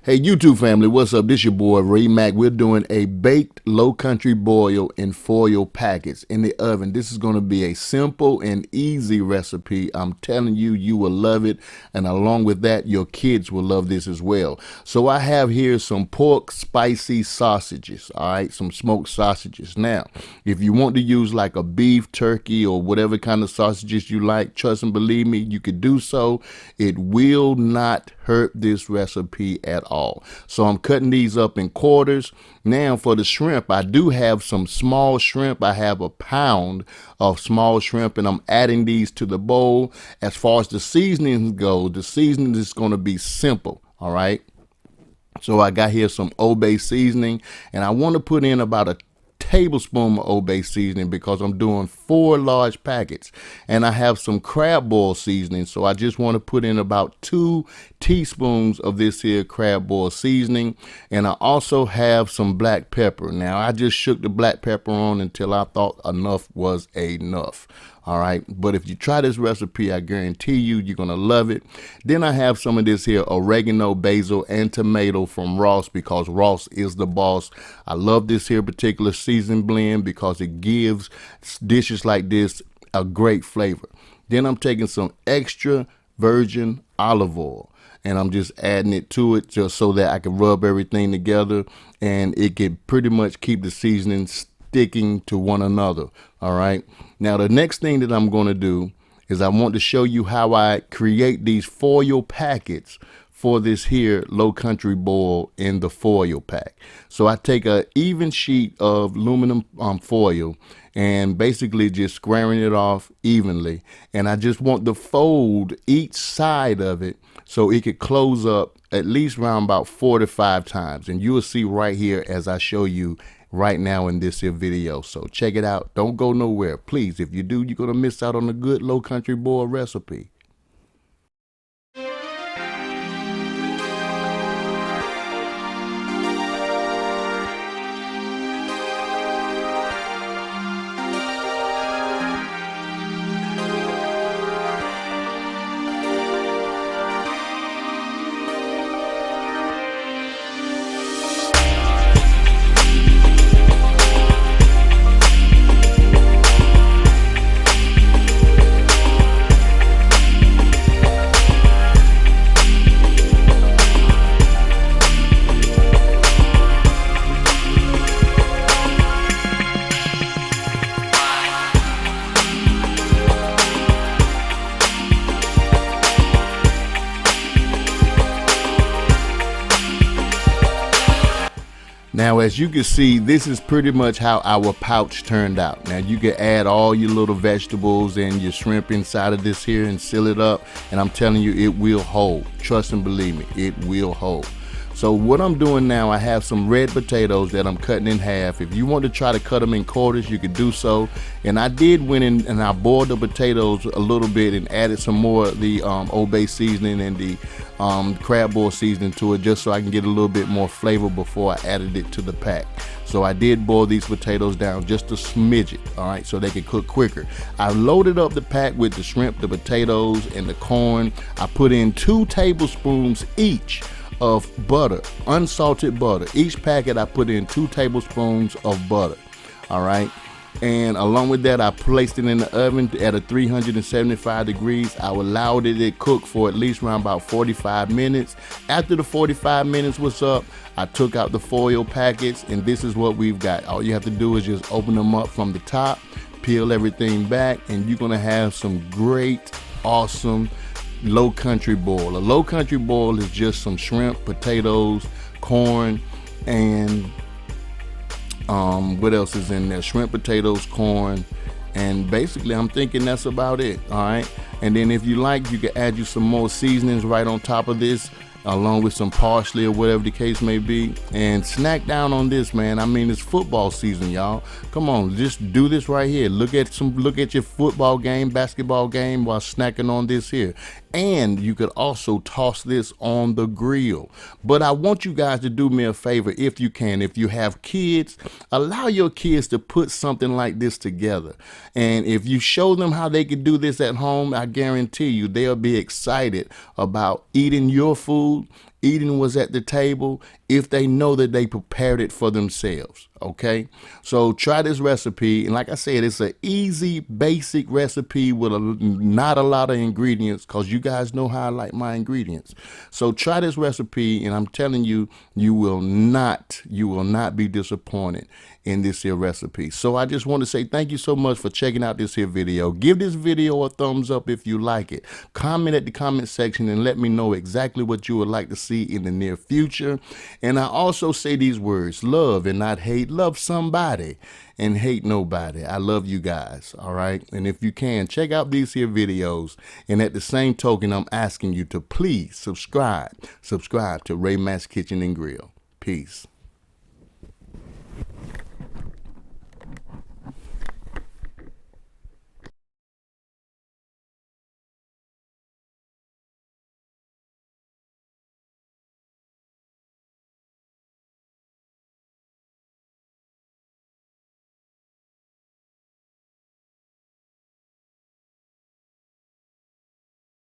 Hey YouTube family, what's up? This your boy Ray Mack. We're doing a baked low country boil in foil packets in the oven. This is going to be a simple and easy recipe. I'm telling you, you will love it. And along with that, your kids will love this as well. So I have here some pork spicy sausages, all right, some smoked sausages. Now, if you want to use like a beef, turkey, or whatever kind of sausages you like, trust and believe me, you could do so. It will not hurt this recipe at all. So I'm cutting these up in quarters. Now for the shrimp, I do have some small shrimp. I have a pound of small shrimp and I'm adding these to the bowl. As far as the seasonings go, the seasoning is going to be simple. All right. So I got here some Old Bay seasoning and I want to put in about a tablespoon of Old Bay seasoning because I'm doing 4 large packets, and I have some crab boil seasoning, so I just want to put in about 2 teaspoons of this here crab boil seasoning. And I also have some black pepper. Now I just shook the black pepper on until I thought enough was enough. All right, but if you try this recipe, I guarantee you're gonna love it. Then I have some of this here oregano, basil, and tomato from Ross because Ross is the boss. I love this here particular season blend because it gives dishes like this a great flavor. Then I'm taking some extra virgin olive oil and I'm just adding it to it just so that I can rub everything together and it can pretty much keep the seasoning sticking to one another. All right, now the next thing that I'm going to do is I want to show you how I create these foil packets for this here low country boil in the foil pack. So I take a even sheet of aluminum foil and basically just squaring it off evenly, and I just want to fold each side of it so it could close up at least around about 4 to 5 times, and you will see right here as I show you right now in this here video. So check it out. Don't go nowhere. Please, if you do, you're going to miss out on a good low country boil recipe. Now, as you can see, this is pretty much how our pouch turned out. Now, you can add all your little vegetables and your shrimp inside of this here and seal it up. And I'm telling you, it will hold. Trust and believe me, it will hold. So what I'm doing now, I have some red potatoes that I'm cutting in half. If you want to try to cut them in quarters, you could do so. And I did went in and I boiled the potatoes a little bit and added some more of the Old Bay seasoning and the crab boil seasoning to it just so I can get a little bit more flavor before I added it to the pack. So I did boil these potatoes down just a smidget, all right, so they can cook quicker. I loaded up the pack with the shrimp, the potatoes, and the corn. I put in 2 tablespoons each of butter, unsalted butter. Each packet I put in 2 tablespoons of butter, all right. And along with that, I placed it in the oven at a 375 degrees. I allowed it to cook for at least around about 45 minutes. After the 45 minutes was up, I took out the foil packets, and this is what we've got. All you have to do is just open them up from the top, peel everything back, and you're gonna have some great, awesome low country boil. A low country boil is just some shrimp, potatoes, corn, and what else is in there? Shrimp, potatoes, corn, and basically I'm thinking that's about it. All right, and then if you like, you can add you some more seasonings right on top of this, along with some parsley or whatever the case may be, and snack down on this, man. I mean, it's football season, y'all. Come on, just do this right here. Look at your football game, basketball game while snacking on this here. And you could also toss this on the grill. But I want you guys to do me a favor if you can. If you have kids, allow your kids to put something like this together. And if you show them how they can do this at home, I guarantee you they'll be excited about eating your food eating was at the table if they know that they prepared it for themselves. Okay, so try this recipe, and like I said, it's an easy, basic recipe with not a lot of ingredients, because you guys know how I like my ingredients. So try this recipe, and I'm telling you, you will not be disappointed in this here recipe. So I just want to say thank you so much for checking out this here video. Give this video a thumbs up if you like it. Comment at the comment section and let me know exactly what you would like to see in the near future. And I also say these words: love and not hate. Love somebody and hate nobody. I love you guys. All right. And if you can, check out these here videos. And at the same token, I'm asking you to please subscribe to Ray Mack's Kitchen and Grill. Peace.